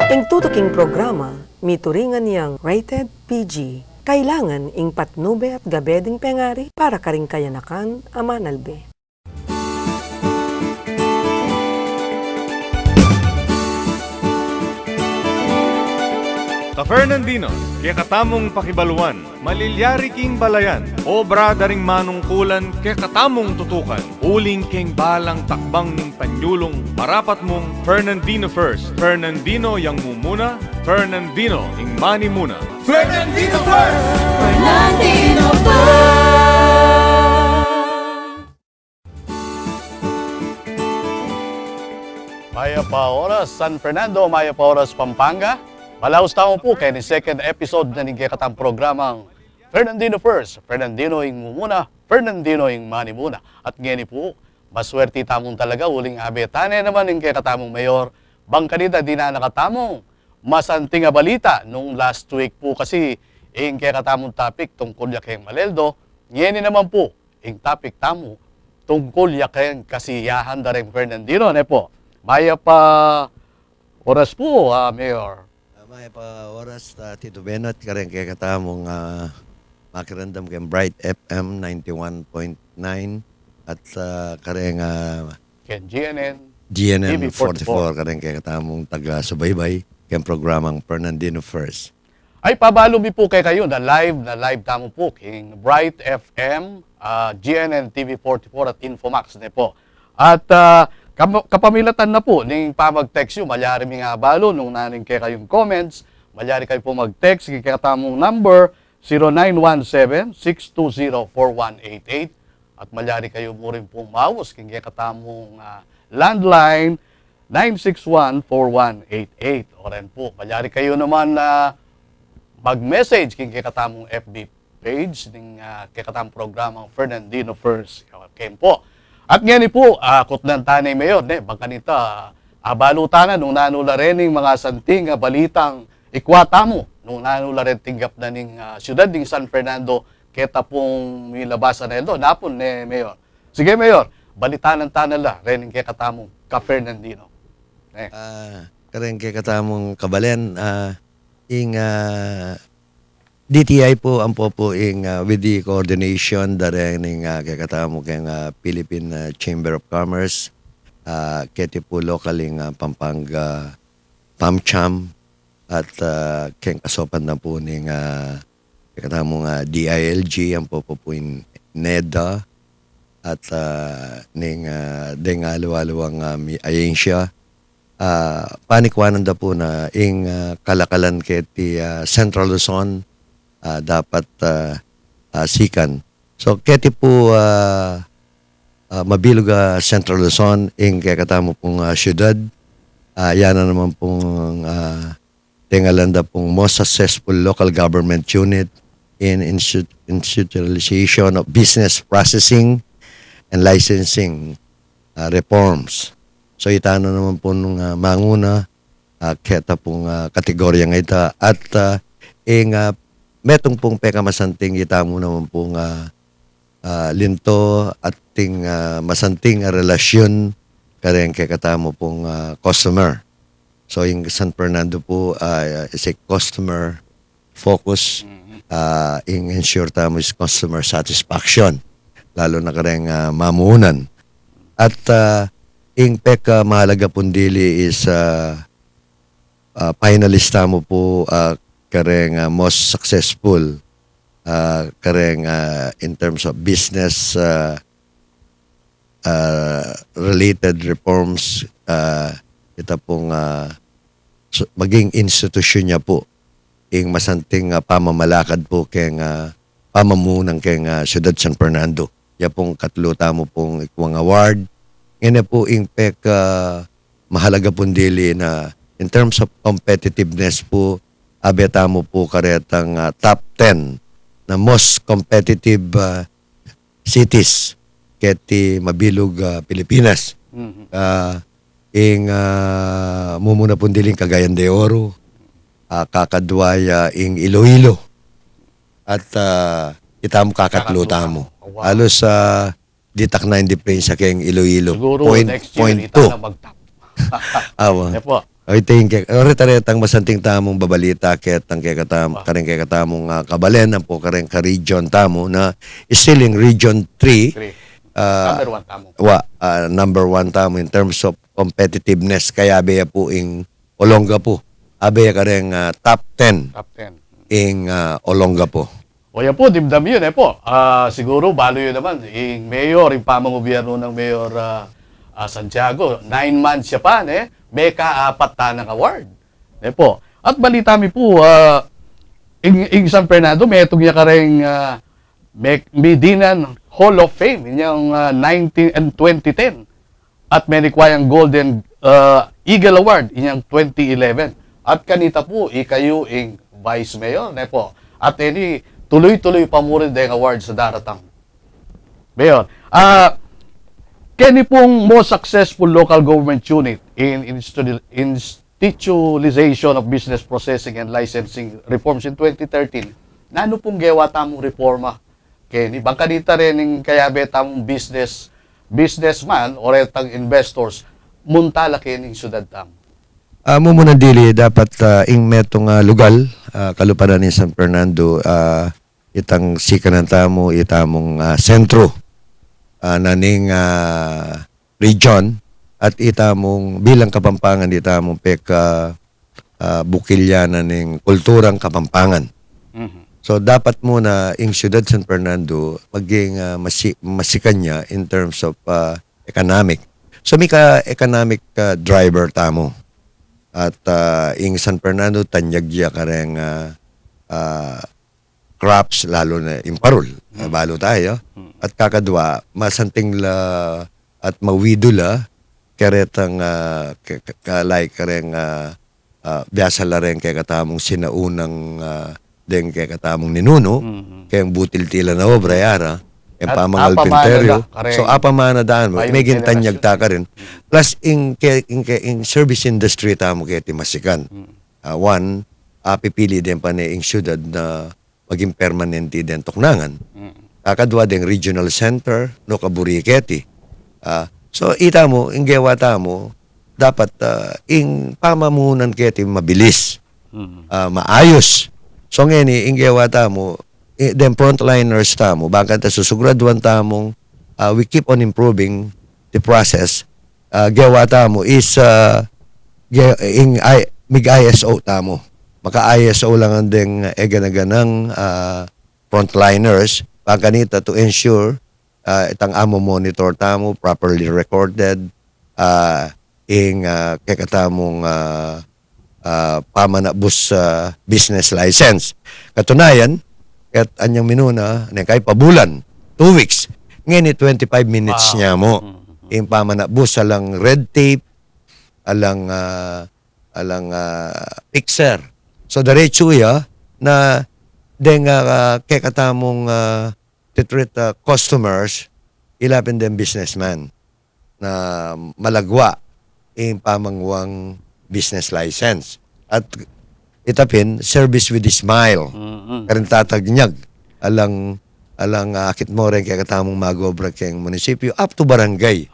Ing tutuking programa, mituringan niyang rated PG. Kailangan ing patnube at gabeding pengari para karing kayanakan amanalbe. Ka-Fernandino, kaya katamong pakibaluan, malilyari king balayan, obra daring manungkulan, kaya katamong tutukan, uling king balang takbang ning panyulong, marapat mong Fernandino first, Fernandino yang mumuna, Fernandino ing mani muna. Fernandino first! Fernandino first! Maya pa oras San Fernando, maya pa oras Pampanga. Malaos tamo po kaya ni second episode na ningkikatang programang Fernandino First, Fernandino ing mumuna, Fernandino ing mani muna. At ngayon po, maswerte tamong talaga, uling abetane naman ng kikatamong mayor, bangkanita di na nakatamong masanting nga balita nung last week po kasi ing kikatamong topic tungkol yakeng Maleldo. Ngayon naman po, ing topic tamo tungkol yakeng kasiyahan da rin Fernandino. Ne po, maya pa oras po, Mayor. May pa oras Tito Benot kareng kay katamong makirandam kay Bright FM 91.9 at kareng Ken GNN GNN TV 44 kareng kay katamong taga subaybay kay programang Fernandino First. Ay pabalo mi po kay kayo na live tamo po king Bright FM, GNN TV 44 at Infomax ne po. At kapamilatan na po ning pamag-text yung malyari mi nga balo nung naning kay kayong comments, malyari kayo po mag-text kay katamong number 0917-620-4188 at malyari kayo mo rin pong maus kay katamong landline 961-4188 o rin po malyari kayo naman na mag-message kay katamong FB page ning kay katamong programang Fernandino First kay po. At ngayon po, kutlan tanay mayor, bangkanita, balutan na nung nanula rin ng mga santing balitang ikwata mo, nung nanula rin tinggap na ng siyudad ng San Fernando, keta pong milabasan na ito, napon mayor. Sige mayor, balitanan tanala, rin kay katamong ka-Fernandino. Kareng kay katamong kabalen ing DTI po ang po ing with the coordination dareng ning kay katamo kay Philippine Chamber of Commerce keti po localing Pampanga PAMCHAM at kay kasopan na po ning kay katamo DILG ang po in NEDA at ning dengalualuang ayensya panikwanan da po na ing kalakalan keti Central Luzon dapat sikan. So, keti po mabilog Central Luzon ing kaya katamo pong syudad. Yan na naman pong tingalanda pong most successful local government unit in institutionalization of business processing and licensing reforms. So, itano naman po nung manguna keta pong kategorya nga ita at ing metong pong pekamasanting itamo naman pong linto at ting masanting relasyon kareng kay katamo pong customer. So yung San Fernando po is a customer focus in ensure tamo is customer satisfaction lalo na kareng mamunan. At ing peka mahalaga pundili is finalista mo po kareng most successful kareng in terms of business related reforms ito pong maging institusyon niya po ing masanting pamamalakad po keng pamamunang keng Siyudad San Fernando. Ya pong katluta mo pong ikwang award. Ngayon po ing mahalaga pundili na in terms of competitiveness po abeta mo po karetang top 10 na most competitive cities keti mabilog Pilipinas. Ing mumuna pundiling Cagayan de Oro, kakadwaya ing Iloilo at itam kakatlo tamo. Halos ditak na hindi pa sa keng Iloilo. Siguro next year, ita na mag-top. Awa. Po. Ay tingke retaretang masanting tamong babalita ket ang kay katamong kabalen ang po kareng ka region tamo na still in region 3 Number 1 tamo. number 1 tamo in terms of competitiveness kaya beya po ing Olongapo abeya kareng top 10 Top 10. ing Olongapo. O yan po, dimdam yun po. Siguro, balo yun naman. Yung mayor, yung pamang gobyerno ng Mayor Santiago, 9 months siya pa, may kaapat tanang award. Po. At balita mi po, in San Fernando, may itong niya kareng Medinan Hall of Fame, yung 19 and 2010. At may requiring Golden Eagle Award, yung 2011. At kanita po, ikayo yung Vice Mayor, po. At tuloy-tuloy pa mo rin dahil award sa daratang. Mayor, kani pong most successful local government unit in institutionalization of business processing and licensing reforms in 2013, nano pong gawa tamong reforma? Kani, bangka dita rin yung kaya tamong businessman or etang investors, muntala kining syudad tam. Muna dili dapat ing metong lugal kalupanan ni San Fernando itang sikanan tamo itamong sentro naning region at itamong bilang Kapampangan itamong peka bukilya naning kulturang Kapampangan. So dapat muna ing siyudad San Fernando maging masikanya in terms of economic. So may economic driver tamo. At ing San Fernando tanyagya kareng crops lalo na imparol balo tayo at kakadwa masanting la at mawidula keretang like kareng biasa la ren kay katamong sinaunang den kay katamong ninuno kay ang butil tila na obra yara ang pamangal pinteryo. So apamana daan mo may gintanyag ta ka rin. Plus in service industry tamo kay timasikan. One pipili din pa ni ing syudad na maging permanente din toknangan. Kakadwa din regional center no kaburiketi. So ita mo ing gewa tamo dapat ing pamamunan keti mabilis. Maayos. So ngeni ing gewa tamo then frontliners tamo bagan ta susugraduan tamong we keep on improving the process. Gewa tamo is mig ISO tamo. Maka ISO lang ang ding eganaganang frontliners pagkanita to ensure itang amo monitor tamo properly recorded ing kakatamong pamanabus business license. Katunayan at anyang minuna kay pabulan 2 weeks ngeni 25 minutes niya mo ing pamanabus alang red tape alang fixer. So diretso ya na deng kay katamong titreat customers ilapin den businessman na malagwa ing pamangwang business license at itapin service with a smile. Karon tatagnyag alang akit mo rin kay katamong magobra kayong munisipyo up to barangay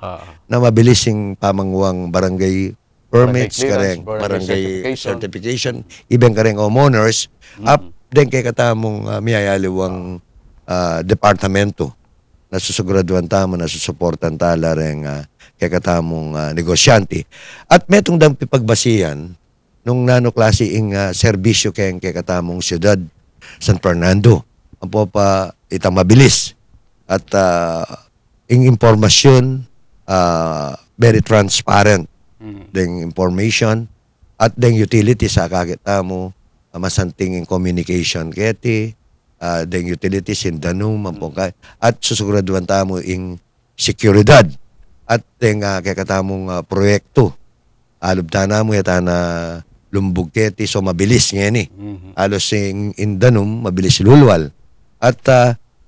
na mabilising pamangwang barangay permits kareng barangay certification even kareng homeowners up din kay katamong miyayaliwang departamento na susugraduan tamo na susuportan tala ring kay katamong negosyante at metong dampi pagbasihan nung nano klase ing serbisyo kay katamong siyudad San Fernando ang po pa itang mabilis at ing impormasyon very transparent ding information at ding utility sa kakita mo masanting in communication keti ding utilities in danum at susugraduan tamo ing seguridad at ding kakatamong proyekto alubtana mo yata na lumbog keti so mabilis ngeni alos in danum mabilis lulwal at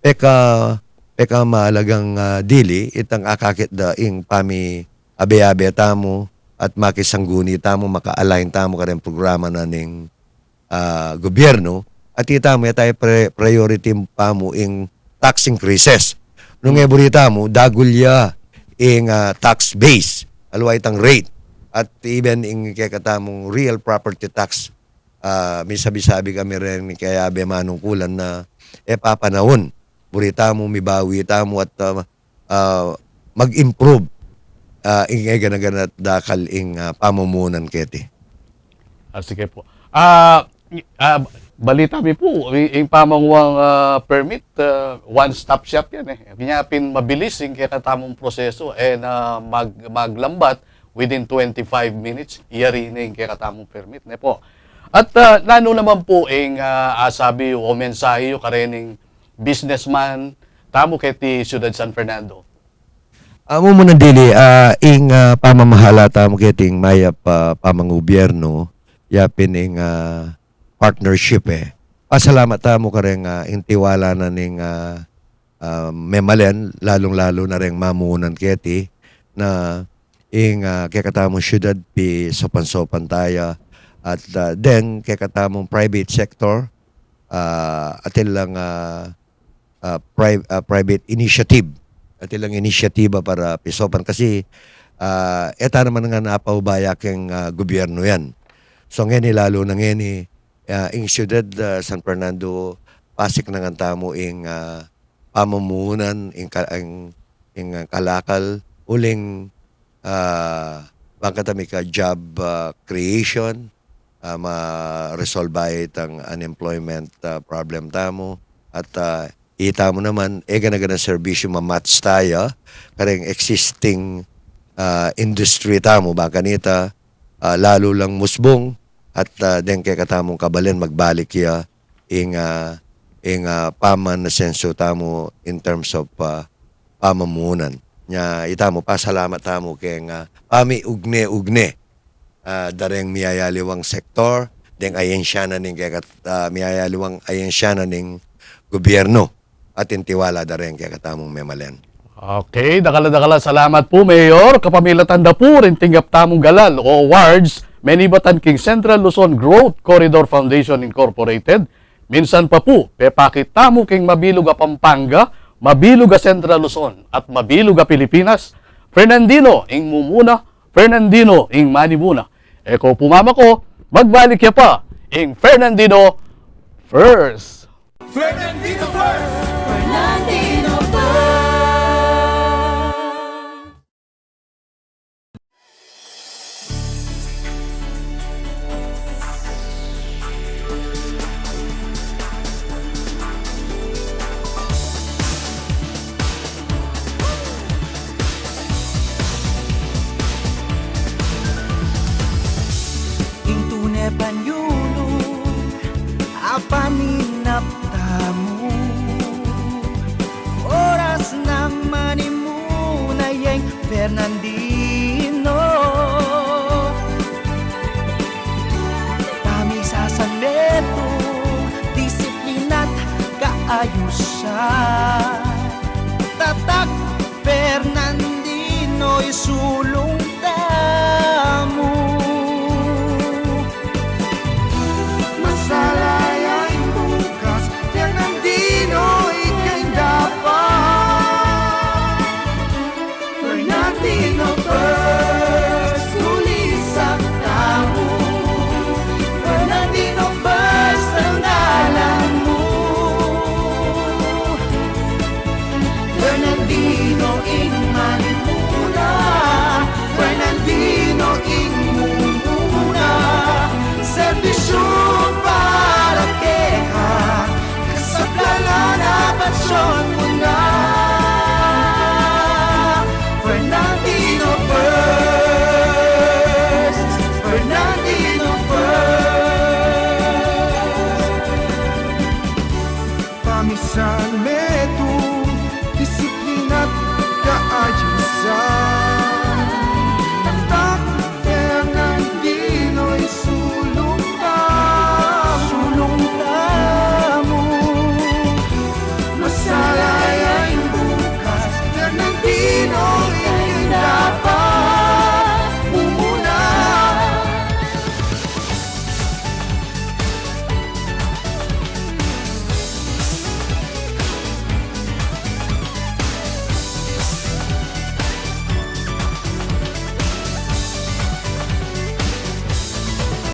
peka maalagang dili itang akakit da ing pami abe-abe tamo at makisangguni tamo maka-align tamo ka rin programa na ning gobyerno at ita mo tayo priority pa mo ing tax increases nung eborita mo dagulya ing tax base alwa itang rate At even in kakatamong real property tax, may sabi-sabi kami rin kaya abe manungkulan na papanahon. Burita mo, mibawi mo at mag-improve ingay ganaganat dakal ing pamumunan keti. Sige po. Balita mi po, yung pamangwang permit, one-stop shop yan eh. Kanyapin mabilis yung kakatamong proseso na maglambat within 25 minutes, iyari na yung kakatamong permit. Ne po. At nano naman po yung sabi o mensahe yung karening businessman, tamo keti Ciudad San Fernando. Amo mo dili, ing pamamahala tamo keting mayap pamangobyerno, yapin ing partnership Pasalamat tamo ka rin intiwala na ning memalen, lalong-lalo na rin mamunan keti na ing kakatamong syudad pi sopan-sopan tayo at then kakatamong private sector atin lang private initiative atin lang inisyatiba para pisopan kasi eta naman nga napaubaya keng gobyerno yan. So ngeni lalo na ngeni ing siyudad San Fernando pasik na nga tamo ing pamumunan ing kalakal uling bangkatami ka job creation ma-resolve ang unemployment problem tamo at ita mo naman gana serbisyo ma-match tayo kareng existing industry tamo baka nita lalo lang musbong at den kay katamong kabalen magbalik ya ing paman na senso tamo in terms of pamamunan nya itamo pasalamat tamo kay pami ugne dareng miyayaliwang sektor den ayensya na ning kay miyayaliwang ayensya na ning gobyerno at intiwala dareng kay katamong memalen. Okay, dakala salamat po Mayor. Kapamilatan da po rin tinggap tamong galal o awards Manibatan King Central Luzon Growth Corridor Foundation Incorporated. Minsan pa po, pepakit tamo king mabilog a Pampanga, mabilog a Central Luzon at mabilog a Pilipinas. Fernandino ing mumuna, Fernandino ing manimuna. Eko pumama ko, magbalik ya pa ing Fernandino First. Fernandino first. Fernandino first. Intune panyulo apaninap tamo oras na manimuna yang Fernandino pamisasan neto disiplinat kaayusan tatak Fernandino isulong